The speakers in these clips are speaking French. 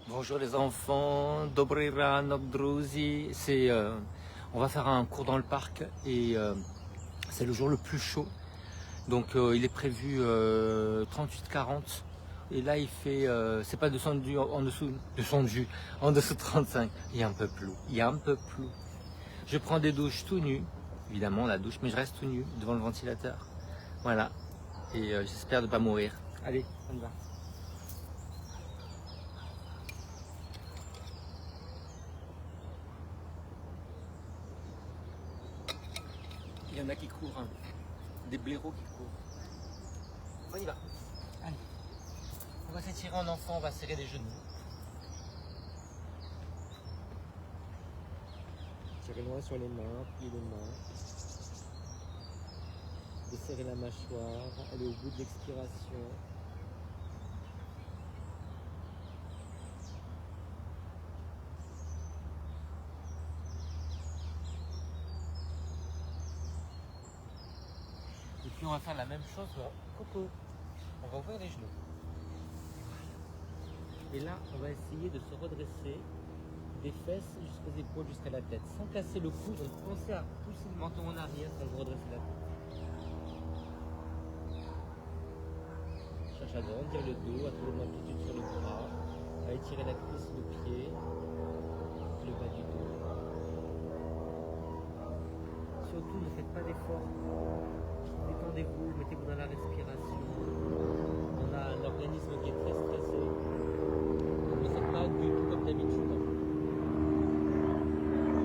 Bonjour les enfants, Dobry ranok druzy. On va faire un cours dans le parc et c'est le jour le plus chaud. Donc il est prévu 38-40 et là il fait, c'est pas descendu en dessous de 35. Il y a un peu plus, Je prends des douches tout nu, évidemment la douche, mais je reste tout nu devant le ventilateur. Voilà, et j'espère ne pas mourir. Allez, on y va. Il y en a qui courent, hein. Des blaireaux qui courent. On y va. Allez. On va s'étirer en enfant, on va serrer les genoux. Tirer loin sur les mains, plier les mains. Desserrer la mâchoire, aller au bout de l'expiration. Et puis on va faire la même chose. Coucou. On va ouvrir les genoux. Et là, on va essayer de se redresser des fesses jusqu'aux épaules, jusqu'à la tête. Sans casser le cou, donc pensez à pousser le menton en arrière quand vous redressez la tête. Cherche à grandir le dos, à trouver une amplitude sur le bras, à étirer la cuisse, le pied, le bas du dos. Surtout, ne faites pas d'efforts. Détendez-vous, mettez-vous dans la respiration. On a un organisme qui est très stressé. Donc ne faites pas du tout comme d'habitude.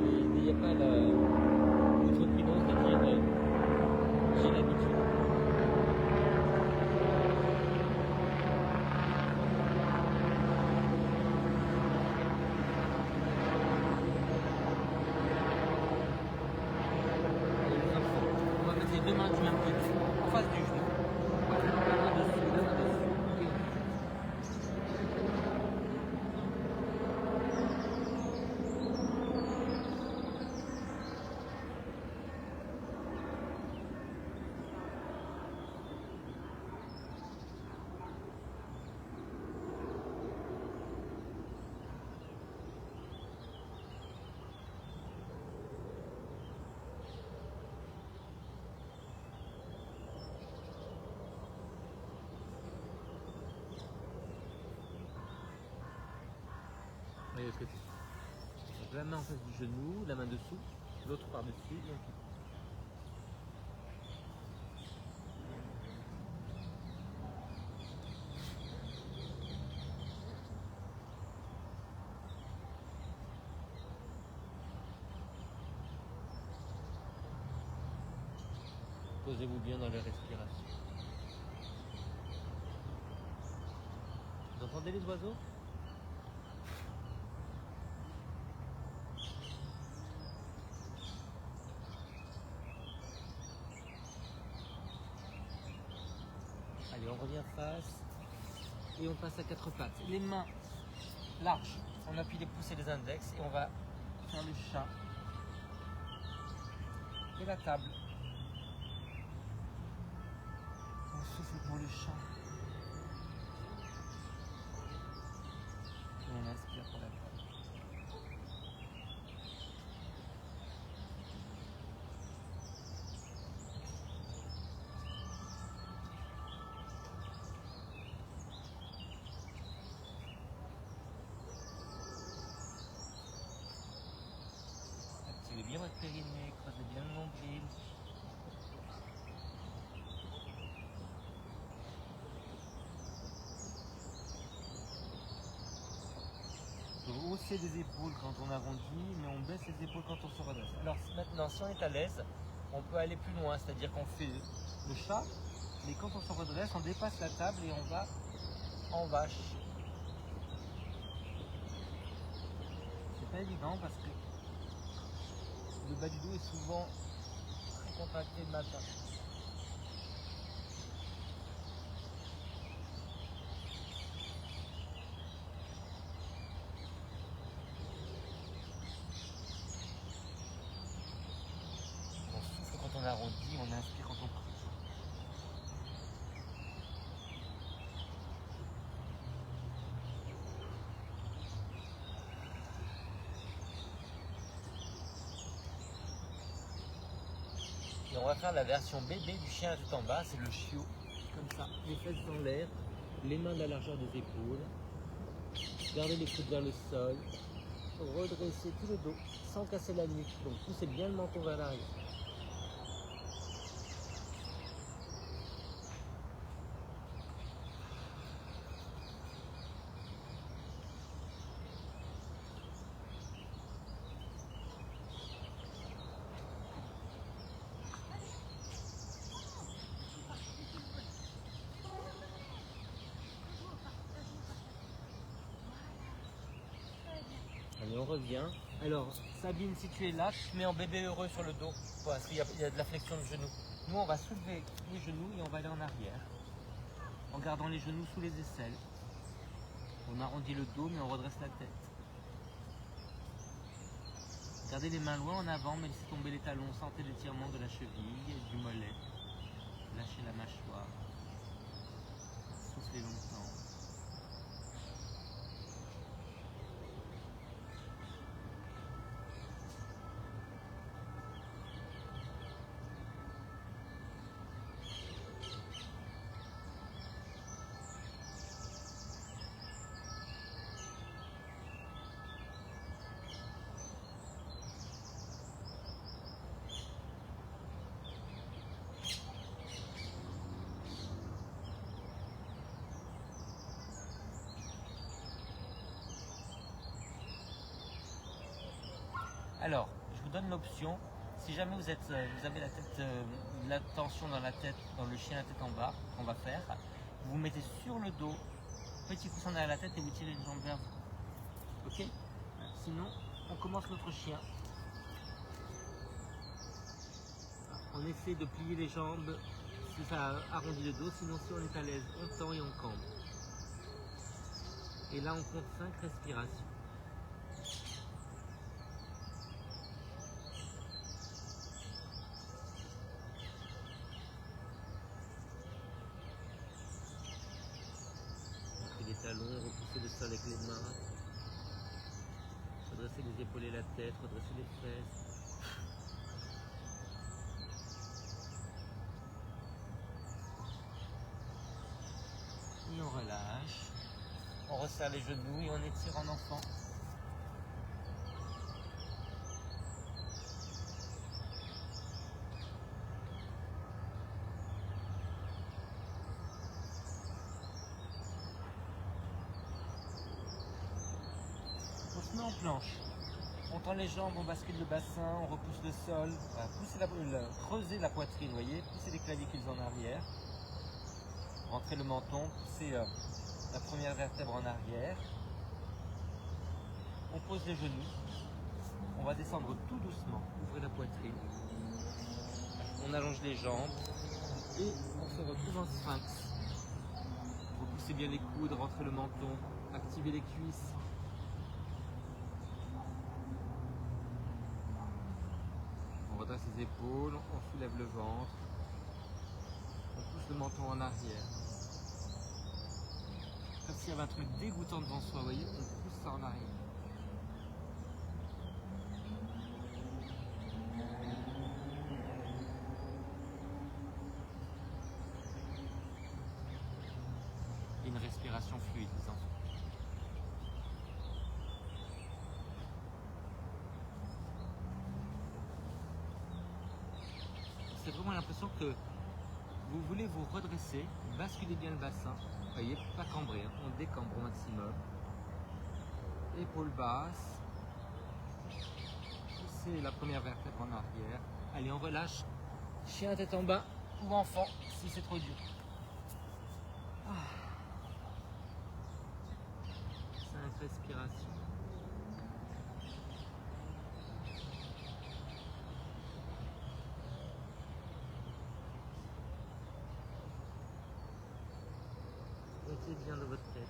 Et n'ayez pas l'outrecuidance de dire j'ai l'habitude. On va mettre les deux mains du même côté, en face du genou. La main dessus, la main dessus. Allez, l'autre côté. Donc la main en face du genou, la main dessous, l'autre par-dessus. Et on quitte. Posez-vous bien dans la respiration. Vous entendez les oiseaux ? Allez, on revient face et on passe à quatre pattes. Les mains larges, on appuie les pouces et les index et on va faire le chat et la table. On souffle pour le chat. Et on inspire pour la table. Activez bien votre périnée, creusez bien le nombril. On hausse les épaules quand on arrondit, mais on baisse les épaules quand on se redresse. Alors maintenant, si on est à l'aise, on peut aller plus loin, c'est-à-dire qu'on fait le chat, mais quand on se redresse, on dépasse la table et on va en vache. C'est pas évident parce que le bas du dos est souvent très contracté le matin. On souffle quand on arrondit, on inspire quand on creuse. va faire la version bébé du chien à tête en bas, c'est le chiot. Comme ça, les fesses dans l'air, les mains de la largeur des épaules. Gardez les coudes vers le sol. Redressez tout le dos sans casser la nuque. Donc poussez bien le menton vers l'arrière. Allez, on revient. Alors, Sabine, si tu es là, tu te mets en bébé heureux sur le dos, parce qu'il y a de la flexion de genoux. Nous, on va soulever les genoux et on va aller en arrière, en gardant les genoux sous les aisselles. On arrondit le dos, mais on redresse la tête. Gardez les mains loin en avant, mais laissez tomber les talons, sentez l'étirement de la cheville et du mollet. Lâchez la mâchoire. Soufflez longtemps. Alors, je vous donne l'option, si jamais vous avez la tension dans la tête, dans le chien à tête en bas, qu'on va faire, vous vous mettez sur le dos, petit coussin derrière la tête et vous tirez une jambe vers vous. Ok? Sinon, on commence notre chien. On essaie de plier les jambes si ça arrondit le dos, sinon si on est à l'aise, on tend et on cambe. Et là, on compte 5 respirations. Les talons, repousser le sol avec les mains, redresser les épaules et la tête, redresser les fesses. Et on relâche, on resserre les genoux et on étire en enfant. On se met en planche, on tend les jambes, on bascule le bassin, on repousse le sol, creuser la poitrine, vous voyez, pousser les clavicules en arrière, rentrer le menton, pousser la première vertèbre en arrière, on pose les genoux, on va descendre tout doucement, ouvrez la poitrine, on allonge les jambes et on se retrouve en sphinx. Repoussez bien les coudes, rentrez le menton, activez les cuisses. On redresse les épaules, on soulève le ventre, on pousse le menton en arrière. Comme s'il y avait un truc dégoûtant devant soi, vous voyez, on pousse ça en arrière. Et une respiration fluide, les enfants. C'est vraiment l'impression que vous voulez vous redresser, basculez bien le bassin, vous voyez, pas cambrer, hein, on décambre au maximum. Épaules basses, poussez la première vertèbre en arrière. Allez, on relâche, chien à tête en bas ou enfant si c'est trop dur. 5 respirations. Comptez bien dans votre tête.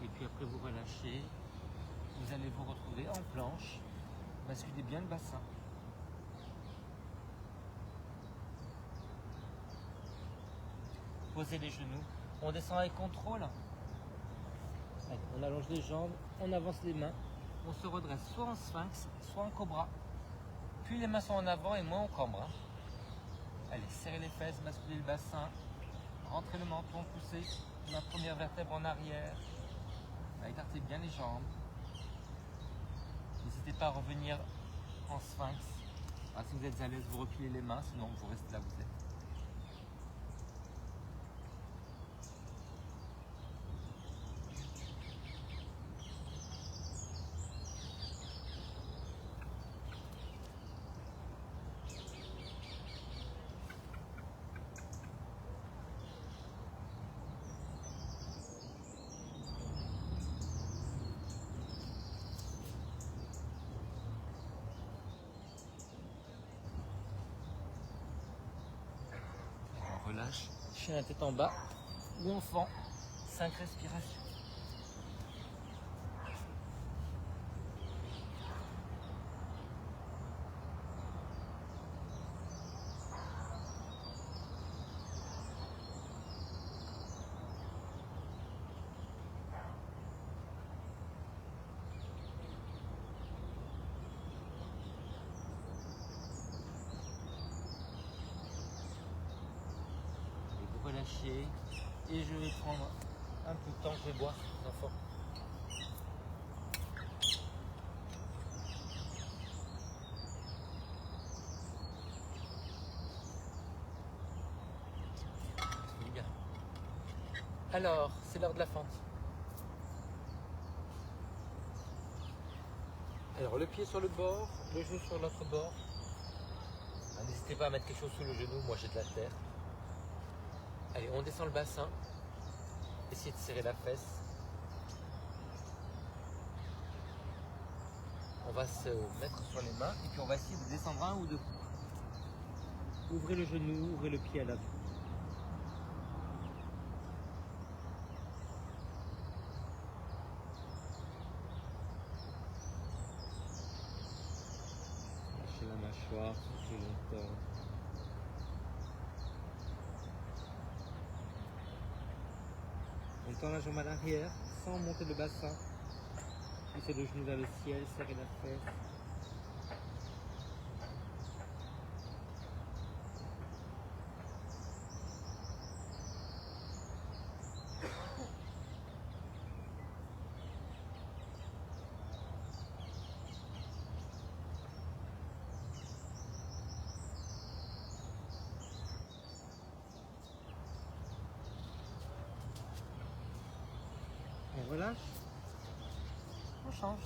Et puis après vous relâchez, vous allez vous retrouver en planche, basculez bien le bassin. Posez les genoux. On descend avec contrôle. Allez, on allonge les jambes, on avance les mains. On se redresse soit en sphinx, soit en cobra. Plus les mains sont en avant et moins on cambre. Hein. Allez, serrez les fesses, basculez le bassin. Rentrez le menton, poussez la première vertèbre en arrière. Écartez bien les jambes. N'hésitez pas à revenir en sphinx. Ah, si vous êtes à l'aise, vous repliez les mains, sinon vous restez là où vous êtes. Relâche, chien la tête en bas ou enfant, 5 respirations. Relâcher et je vais prendre un peu de temps, je vais boire, les enfants. Bien. Alors, c'est l'heure de la fente. Alors, le pied sur le bord, le genou sur l'autre bord. N'hésitez pas à mettre quelque chose sous le genou, moi j'ai de la terre. Allez, on descend le bassin. Essayez de serrer la fesse. On va se mettre sur les mains et puis on va essayer de descendre un ou deux coups. Ouvrez le genou, ouvrez le pied à l'avant. Lâchez la mâchoire, soufflez longtemps. On tend la jambe à l'arrière sans monter le bassin. Poussez le genou vers le ciel, serrez la fesse. On relâche. On change.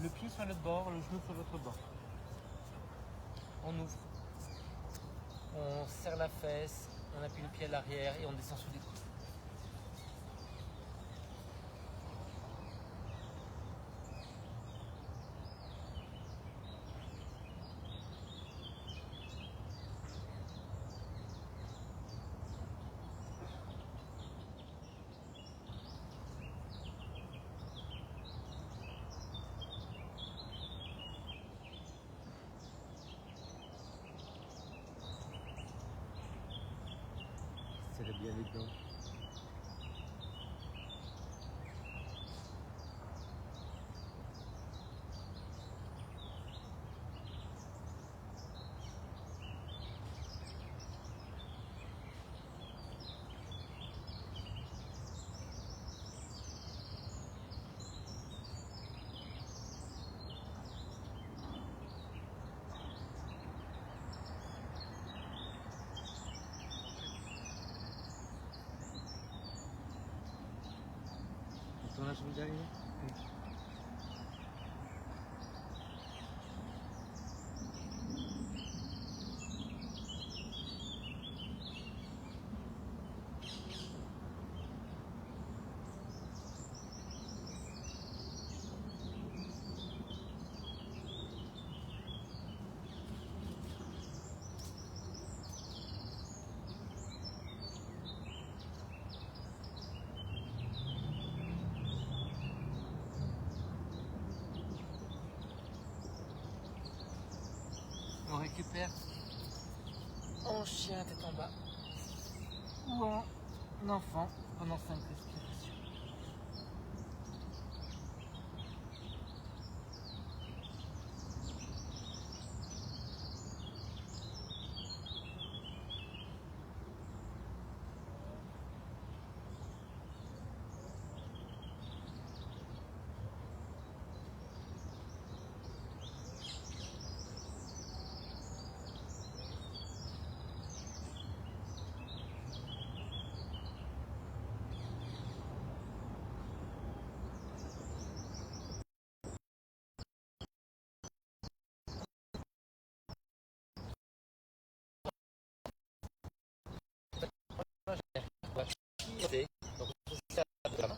Le pied sur l'autre bord, le genou sur l'autre bord. On ouvre. On serre la fesse, on appuie le pied à l'arrière et on descend sous les coudes. Serrez bien les dents. On la jambe derrière. On récupère en chien tête en bas ou en enfant pendant 5 respirations. Donc on pousse ça de la main,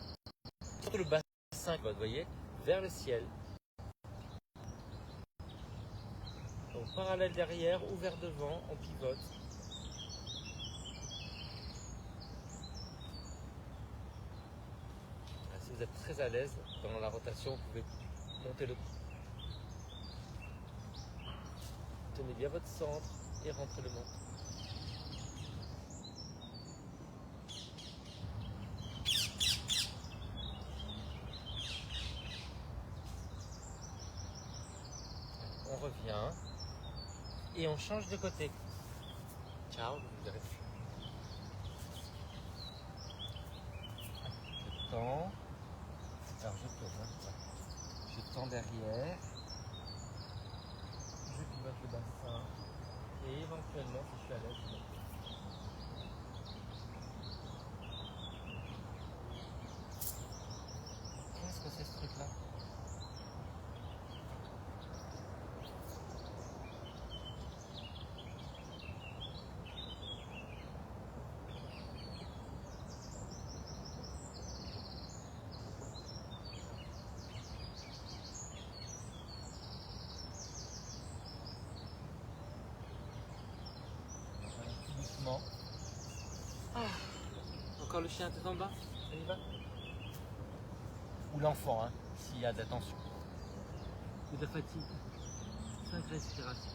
surtout le bassin, vous voyez, vers le ciel. Donc parallèle derrière ou vers devant, on pivote. Si vous êtes très à l'aise dans la rotation, vous pouvez monter le cou. Tenez bien votre centre et rentrez le menton. On revient et on change de côté. Ciao, vous verrez. Je tends. Alors je tourne. Hein. Je tends derrière. Je pivote le bassin. Et éventuellement, si je suis à l'aise, je monte. Qu'est-ce que c'est ce truc-là? Doucement. Ah. Encore le chien tête en bas. On y va. Ou l'enfant, hein, s'il y a d'attention. Ou de fatigue. 5 respirations.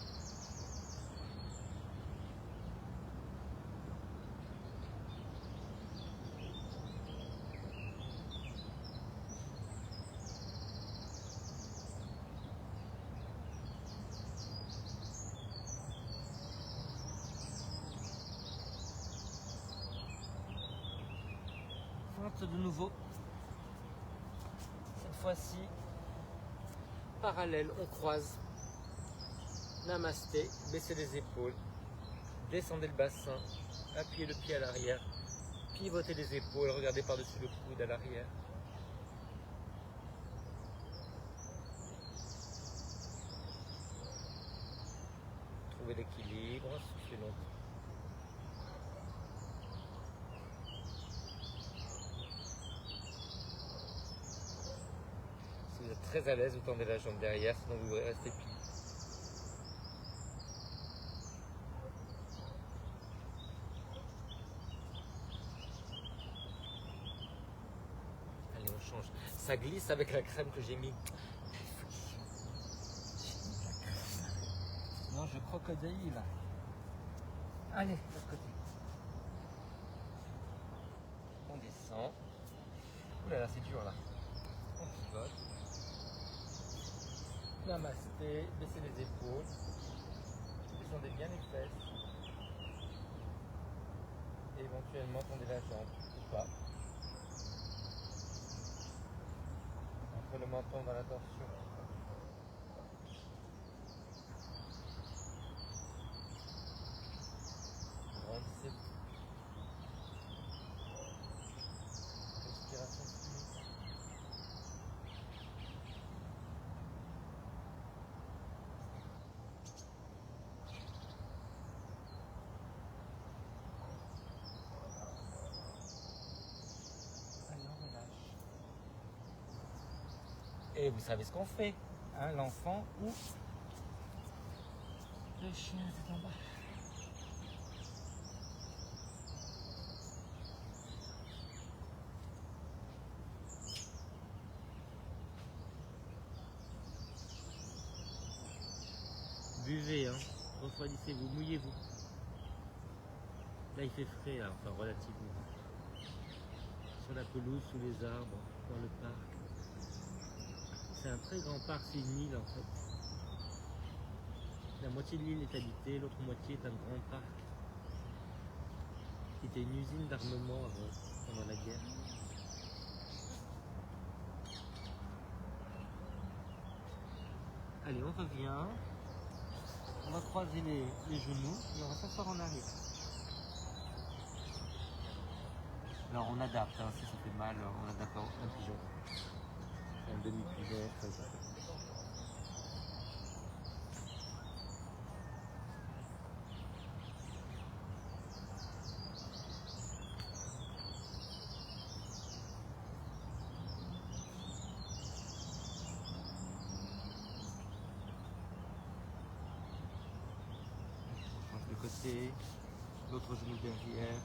Fonte de nouveau. Cette fois-ci, parallèle, on croise. Namasté, baissez les épaules, descendez le bassin, appuyez le pied à l'arrière, pivotez les épaules, regardez par-dessus le coude à l'arrière. Trouvez l'équilibre, soufflez longtemps. Si vous êtes très à l'aise, vous tendez la jambe derrière, sinon vous restez plié. Allez, on change. Ça glisse avec la crème que j'ai mis. Non, je crocodile là. Allez, de l'autre côté. On descend. Ouh là là, c'est dur là. On pivote. Namasté, baissez les épaules. Descendez bien les fesses. Et éventuellement tendez la jambe ou pas. Entre le menton dans la torsion. Grandissez. Respiration fluide. Allez, on relâche. Et vous savez ce qu'on fait, hein, l'enfant ou le chien c'est en bas. Buvez, hein, refroidissez-vous, mouillez-vous. Là il fait frais, là, enfin relativement. Sur la pelouse, sous les arbres, dans le parc. C'est un très grand parc, c'est une île en fait. La moitié de l'île est habitée, l'autre moitié est un grand parc. Qui était une usine d'armement avant, pendant la guerre. Allez, on revient. On va croiser les genoux et on va s'asseoir en arrière. Alors on adapte, hein, si ça fait mal, on adapte un pigeon. Un demi-pigeon, très bien. Le côté, l'autre genou derrière.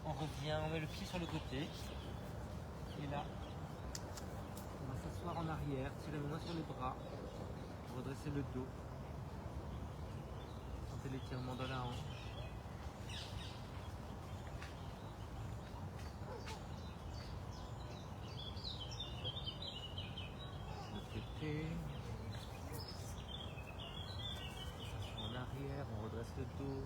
On revient, on met le pied sur le côté. Et là, on va s'asseoir en arrière, tirer les mains sur les bras, redresser le dos. Sentez l'étirement de la hanche. Le côté. En arrière, on redresse le dos.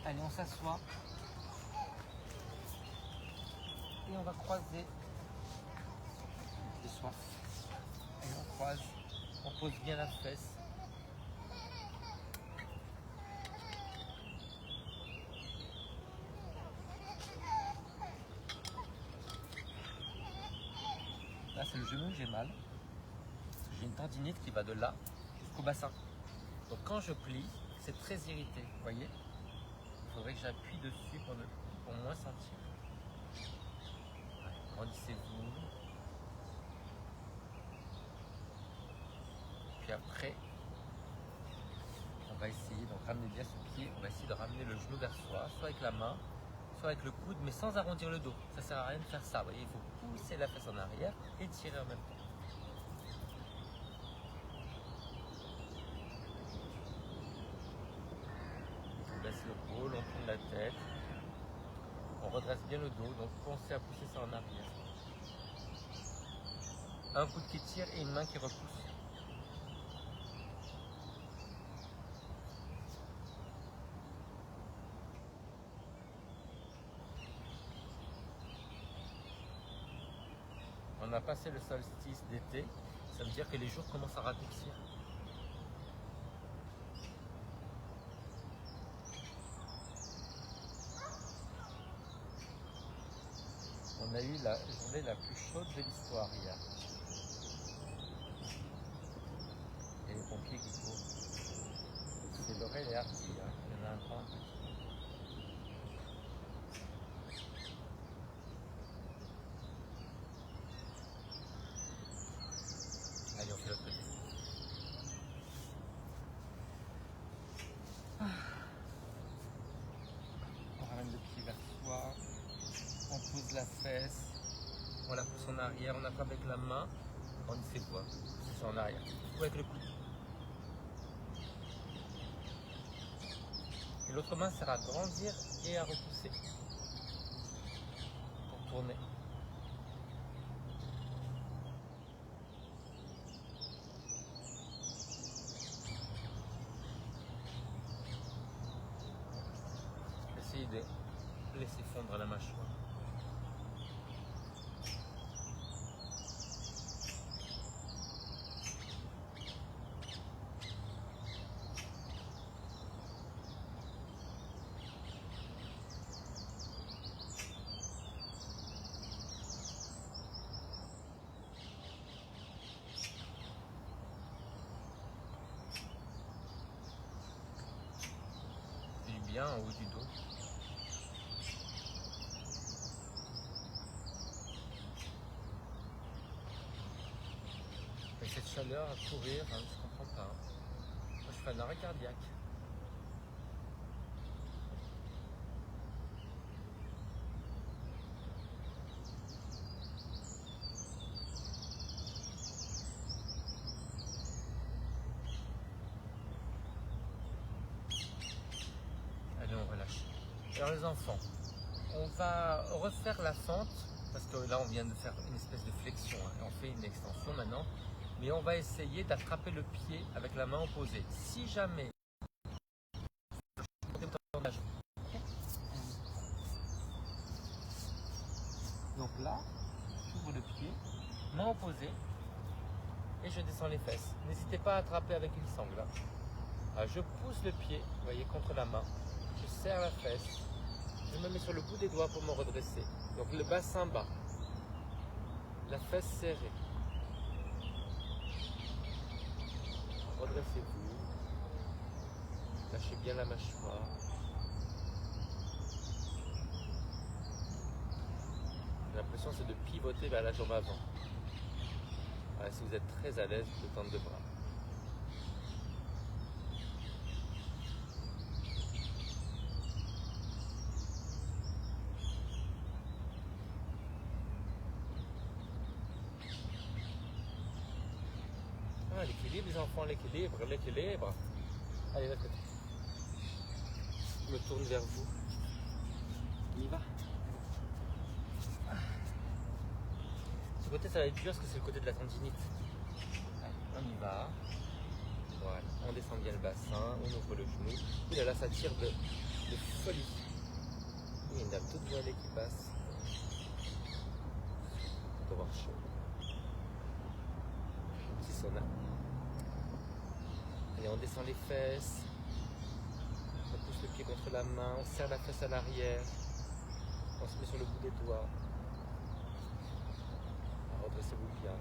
Allez, on s'assoit. Et on va croiser les soins. Et on croise, on pose bien la fesse. Là, c'est le genou que j'ai mal. J'ai une tendinite qui va de là jusqu'au bassin. Donc quand je plie, c'est très irrité, vous voyez. Il faudrait que j'appuie dessus pour moins sentir. Grandissez-vous. Puis après, on va essayer, donc ramener bien ce pied, on va essayer de ramener le genou vers soi, soit avec la main, soit avec le coude, mais sans arrondir le dos. Ça sert à rien de faire ça, vous voyez, il faut pousser la fesse en arrière et tirer en même temps. On baisse l'épaule, on tourne la tête, on redresse bien le dos, donc pensez à pousser ça en arrière. Un coude qui tire et une main qui repousse. On a passé le solstice d'été, ça veut dire que les jours commencent à raccourcir. On a eu la journée la plus chaude de l'histoire hier. Et les pompiers qui courent. C'est Laurel et Artie, hein. Il y en a un grand, un petit. Allez, on fait l'autre côté. On ramène le pied vers soi. On pose la fesse. On la pousse en arrière. On attrape avec la main. On ne sait quoi. C'est en arrière. Ou avec le coude. Et l'autre main sert à grandir et à repousser. Pour tourner. Essayez de laisser fondre la mâchoire. Bien en haut du dos. à l'heure à courir, hein, je comprends pas. Moi, je fais un arrêt cardiaque. Allez, on relâche. Alors les enfants, on va refaire la fente, parce que là on vient de faire une espèce de flexion, hein, et on fait une extension maintenant, mais on va essayer d'attraper le pied avec la main opposée. Si jamais, donc là, j'ouvre le pied, main opposée, et je descends les fesses. N'hésitez pas à attraper avec une sangle. Alors, je pousse le pied, vous voyez, contre la main, je serre la fesse, je me mets sur le bout des doigts pour me redresser. Donc le bassin bas, la fesse serrée. Redressez-vous, lâchez bien la mâchoire. J'ai l'impression c'est de pivoter vers la jambe avant. Voilà, si vous êtes très à l'aise, vous pouvez tendre deux bras. Ah, l'équilibre les enfants, l'équilibre, l'équilibre. Allez, l'autre côté. Je me tourne vers vous. On y va. Ce côté ça va être dur parce que c'est le côté de la tendinite. Allez, on y va. Voilà, on descend bien le bassin, on ouvre le genou. Et là, ça tire de folie. Il y a une dame toute voilée qui passe. On peut avoir chaud. Un petit sauna. Allez, on descend les fesses. On pousse le pied contre la main, on serre la fesse à l'arrière. On se met sur le bout des doigts. Redressez-vous bien.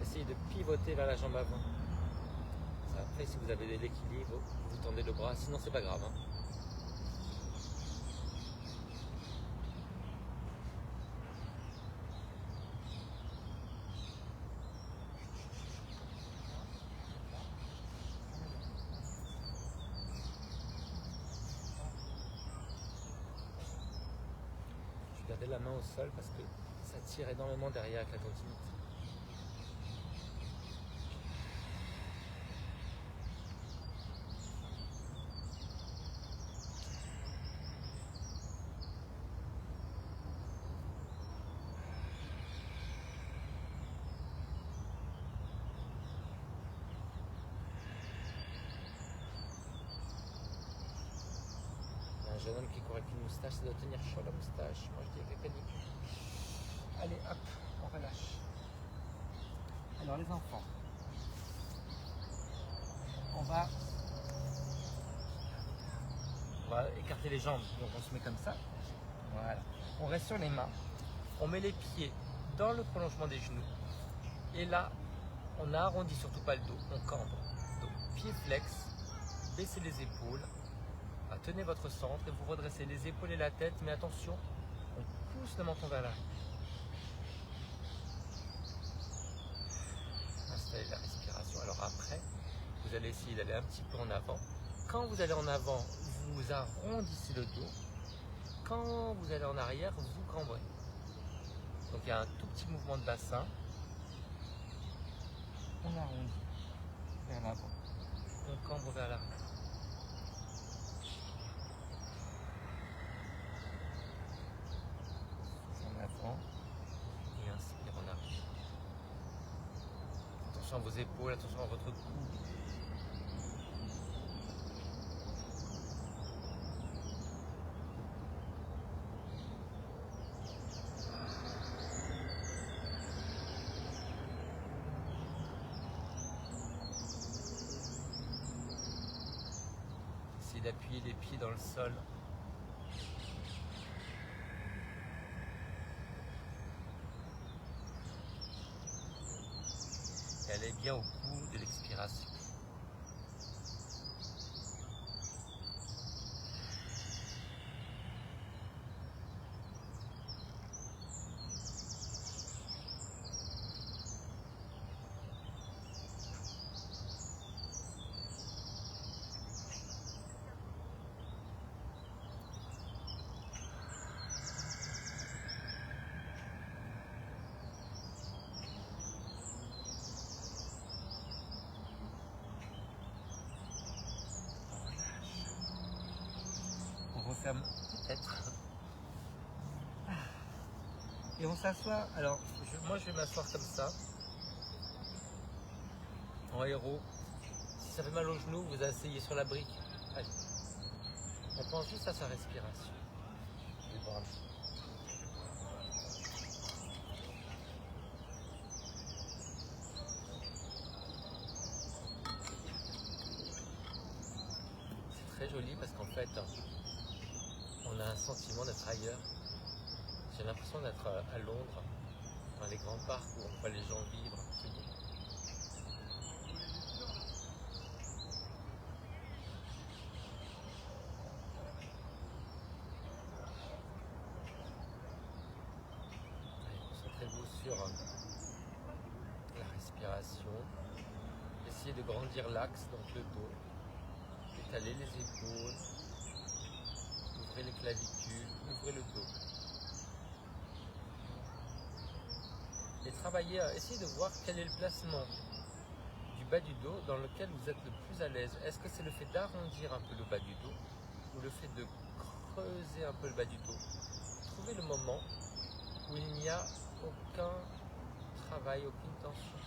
Essayez de pivoter vers la jambe avant. Après, si vous avez de l'équilibre, vous tendez le bras, sinon c'est pas grave. Hein. Je gardais la main au sol parce que ça tire énormément derrière avec la tendinite. Un jeune homme qui court avec une moustache, ça doit tenir chaud la moustache. Moi je dis avec la canicule. Allez, hop, on relâche. Alors les enfants, on va écarter les jambes. Donc on se met comme ça. Voilà. On reste sur les mains. On met les pieds dans le prolongement des genoux. Et là, on arrondit surtout pas le dos, on cambre. Donc pied flex, baissez les épaules. Tenez votre centre et vous redressez les épaules et la tête, mais attention, on pousse le menton vers l'arrière. Installez la respiration. Alors après, vous allez essayer d'aller un petit peu en avant. Quand vous allez en avant, vous arrondissez le dos. Quand vous allez en arrière, vous cambrez. Donc il y a un tout petit mouvement de bassin. On arrondit vers l'avant. On cambre vers l'arrière. Et inspire en arrière. Attention à vos épaules, attention à votre cou. Essayez d'appuyer les pieds dans le sol. Et allez bien au bout de l'expiration. ferme peut-être. Et on s'assoit. Alors, moi je vais m'asseoir comme ça, en héros. Si ça fait mal aux genoux, vous asseyez sur la brique. Allez. On pense juste à sa respiration. C'est très joli parce qu'en fait, on a un sentiment d'être ailleurs. J'ai l'impression d'être à Londres, dans les grands parcs où on voit les gens vivre. Concentrez-vous sur la respiration. Essayez de grandir l'axe, donc le dos. Étalez les épaules. Ouvrez les clavicules, ouvrez le dos. Et travaillez, essayez de voir quel est le placement du bas du dos dans lequel vous êtes le plus à l'aise. Est-ce que c'est le fait d'arrondir un peu le bas du dos ou le fait de creuser un peu le bas du dos? Trouvez le moment où il n'y a aucun travail, aucune tension.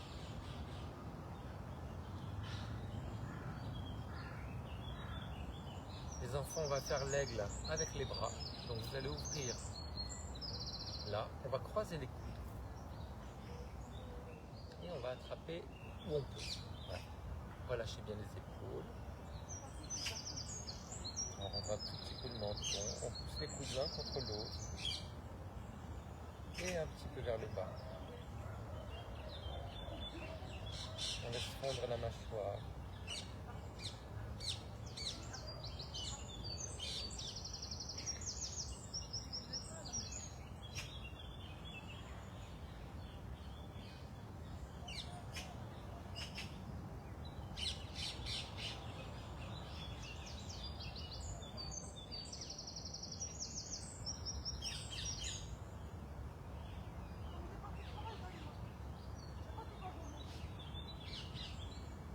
Les enfants, on va faire l'aigle avec les bras. Donc vous allez ouvrir là, on va croiser les coudes. Et on va attraper où on peut. Ouais. Relâchez bien les épaules. On rentre un tout petit peu le menton. On pousse les coudes l'un contre l'autre. Et un petit peu vers le bas. On laisse fondre la mâchoire.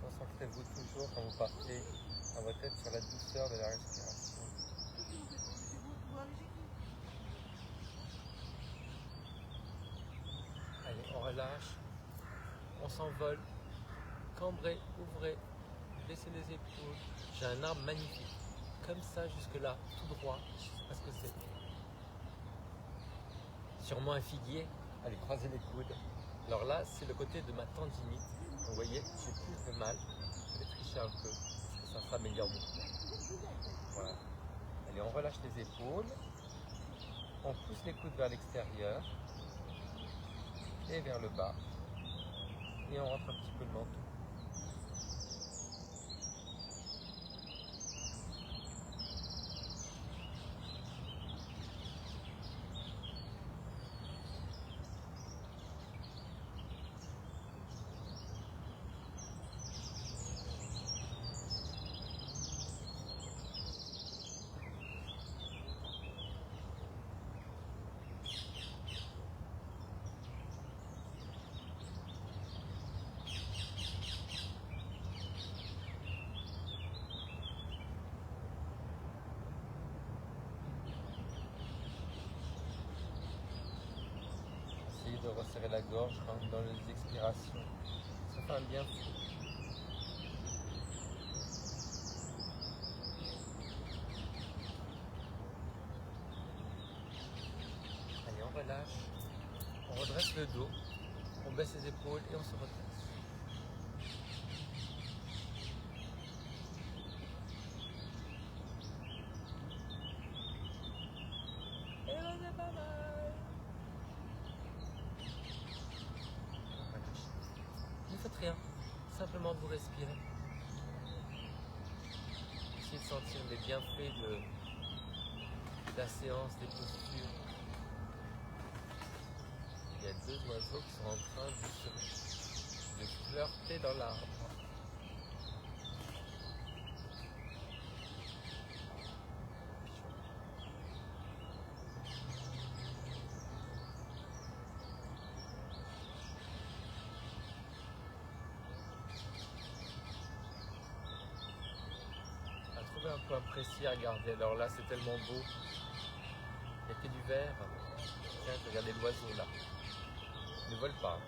Concentrez-vous toujours quand vous partez dans votre tête sur la douceur de la respiration. Allez, on relâche, on s'envole, cambrez, ouvrez, baissez les épaules. J'ai un arbre magnifique, comme ça jusque là, tout droit, je ne sais pas ce que c'est. Sûrement un figuier. Allez, croisez les coudes. Alors là, c'est le côté de ma tendinite. Vous voyez, j'ai plus de mal. Je vais tricher un peu, parce que ça sera meilleur mouvement. Voilà. Allez, on relâche les épaules. On pousse les coudes vers l'extérieur et vers le bas. Et on rentre un petit peu le menton. De resserrer la gorge dans les expirations. Ça fait un bien fou. Allez, on relâche. On redresse le dos. On baisse les épaules et on se redresse. Et là, c'est pas mal. Ne faites rien, simplement vous respirez. Essayez de sentir les bienfaits de la séance, des postures. Il y a deux oiseaux qui sont en train de flirter dans l'arbre. trouvé un peu imprécis à regarder. Alors là, c'est tellement beau. Il n'y a que du vert. Tiens, regardez l'oiseau là. Il ne vole pas.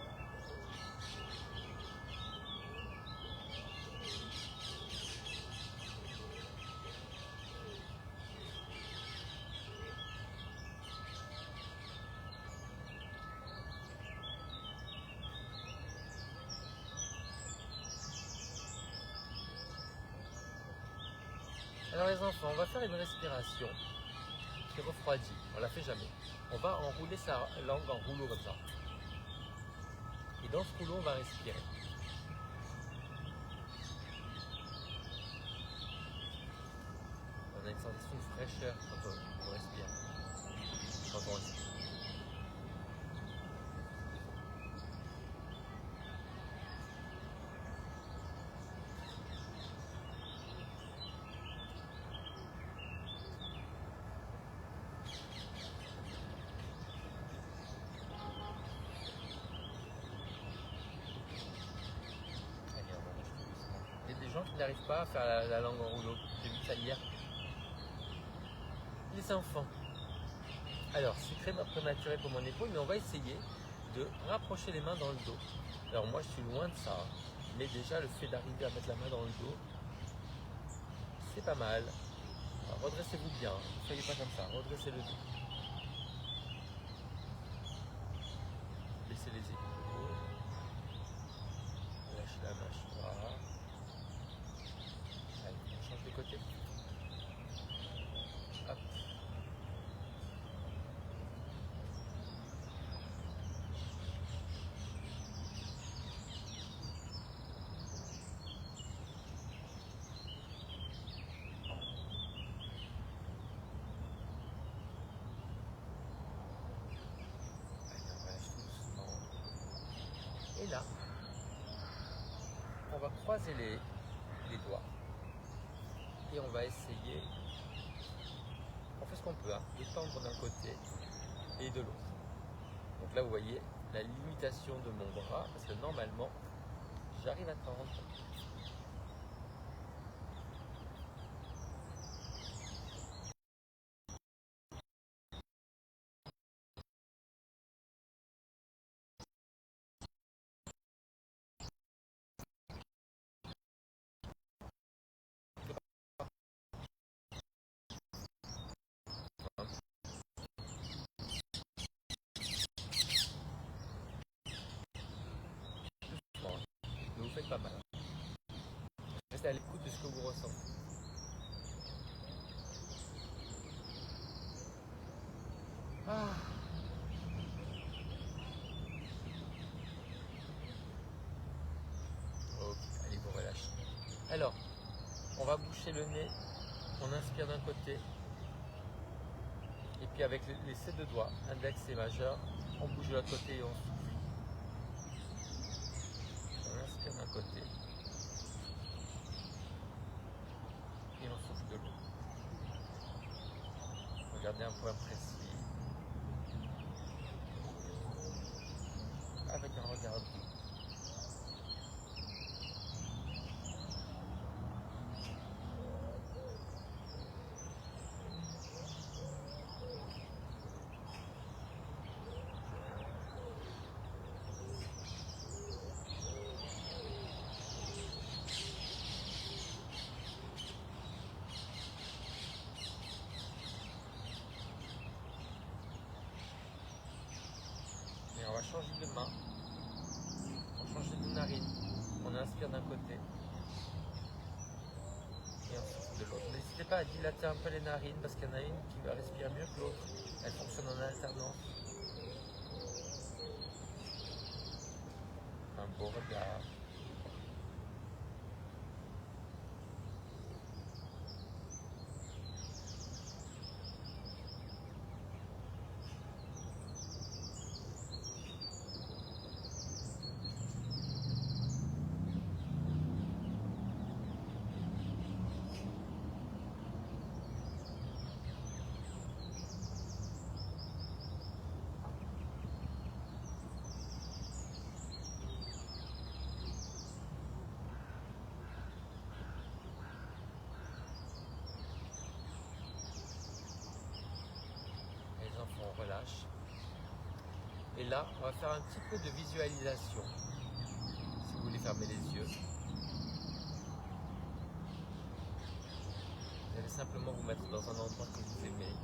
Alors les enfants, on va faire une respiration qui refroidit. On la fait jamais. On va enrouler sa langue en rouleau comme ça. Et dans ce rouleau, on va respirer. On a une sensation de fraîcheur quand on respire. Quand on respire. Il y a des gens qui n'arrivent pas à faire la langue en rouleau. J'ai vu ça hier. Les enfants. Alors, c'est très prématuré pour mon épaule, mais on va essayer de rapprocher les mains dans le dos. Alors moi, je suis loin de ça. Mais déjà, le fait d'arriver à mettre la main dans le dos, c'est pas mal. Alors, redressez-vous bien. Ne soyez pas comme ça. Redressez le dos. Laissez les épaules. Lâchez la mâchoire. Allez, on change de côté. Hop. Et là, on va croiser les doigts et on va essayer, on fait ce qu'on peut, hein, de tendre d'un côté et de l'autre. Donc là, vous voyez la limitation de mon bras, parce que normalement, j'arrive à tendre. Mais vous faites pas mal. Restez à l'écoute de ce que vous ressentez. Ah. Ok, allez, vous relâchez. Alors, on va boucher le nez, on inspire d'un côté, et puis avec ces deux doigts, index et majeur, on bouge de l'autre côté et on souffle. On inspire d'un côté, et on souffle de l'autre. Regardez un point précis, avec un regard doux. Et on va changer de main, on change de narine, on inspire d'un côté et on souffle de l'autre. N'hésitez pas à dilater un peu les narines parce qu'il y en a une qui va respirer mieux que l'autre, elle fonctionne en alternance. Un beau regard. Et là, on va faire un petit peu de visualisation. Si vous voulez fermer les yeux. Vous allez simplement vous mettre dans un endroit que vous aimez.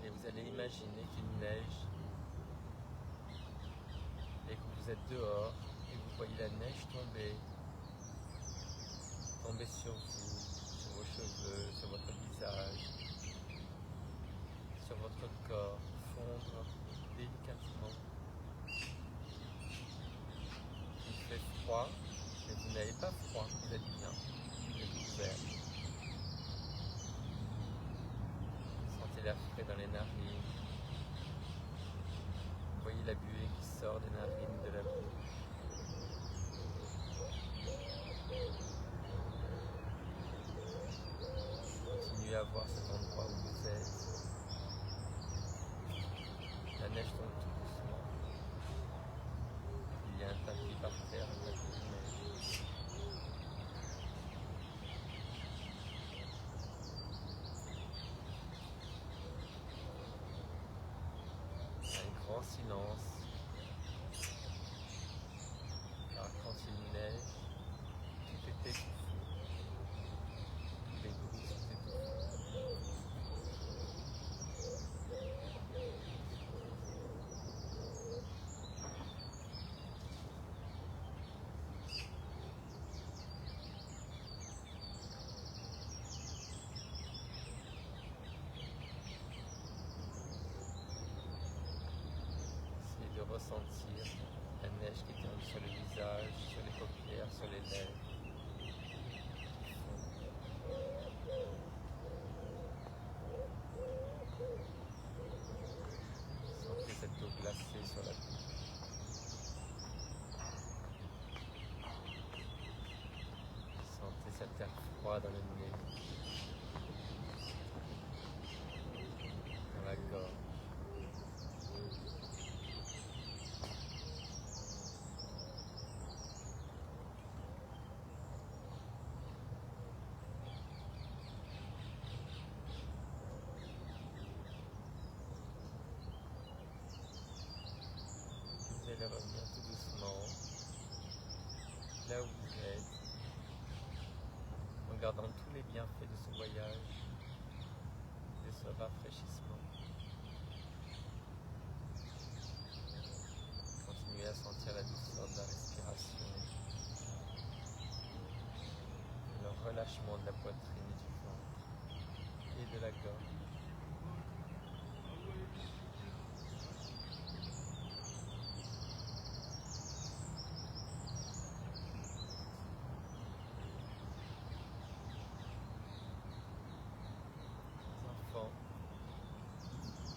Et vous allez imaginer qu'il neige. Et que vous êtes dehors. Et que vous voyez la neige tomber. Tomber sur vous, sur vos cheveux, sur votre visage. Sur votre corps. Fondre délicatement. Il fait froid, mais vous n'avez pas froid, vous êtes bien, vous êtes ouvert. Sentez l'air frais dans les narines. Vous voyez la buée qui sort des narines de la bouche. Continuez à voir cet endroit où vous êtes. La neige tombe tout doucement. Il y a un tapis par terre, un tapis de neige. Il y a un grand silence. Car quand il neige, tout est étouffé. Les bruits sont étouffés. De ressentir la neige qui tombe sur le visage, sur les paupières, sur les lèvres. Sentez cette eau glacée sur la peau. Sentez cet air froid dans le nez, dans la gorge. Vous allez revenir tout doucement là où vous êtes, en gardant tous les bienfaits de ce voyage, de ce rafraîchissement. Continuez à sentir la douceur de la respiration, le relâchement de la poitrine et du ventre et de la gorge.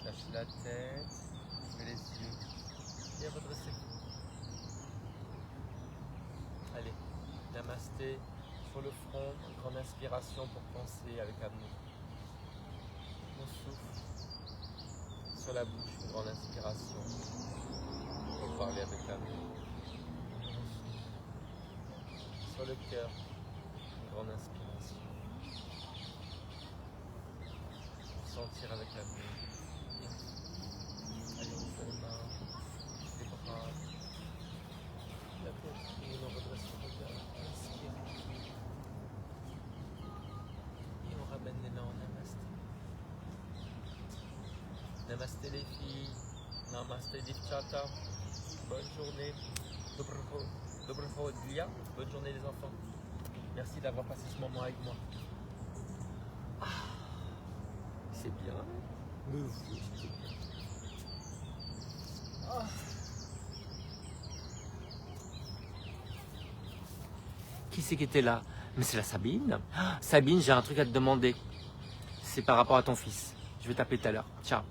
Lâchez la tête, ouvrez les yeux et redressez-vous. Allez, namasté sur le front, une grande inspiration pour penser avec amour. On souffle sur la bouche, une grande inspiration pour parler avec amour. On souffle sur le cœur, une grande inspiration pour sentir avec amour. Allez, on fait les mains, les bras, la poitrine, on redresse le regard, on inspire. Et on ramène les mains en namasté. Namasté les filles, namasté divchata, bonne journée, dobro dnia, bonne journée les enfants. Merci d'avoir passé ce moment avec moi. C'est bien, mais oui, c'est bien. Qui c'est qui était là? Mais c'est la Sabine. Sabine, j'ai un truc à te demander. C'est par rapport à ton fils. Je vais t'appeler tout à l'heure. Ciao.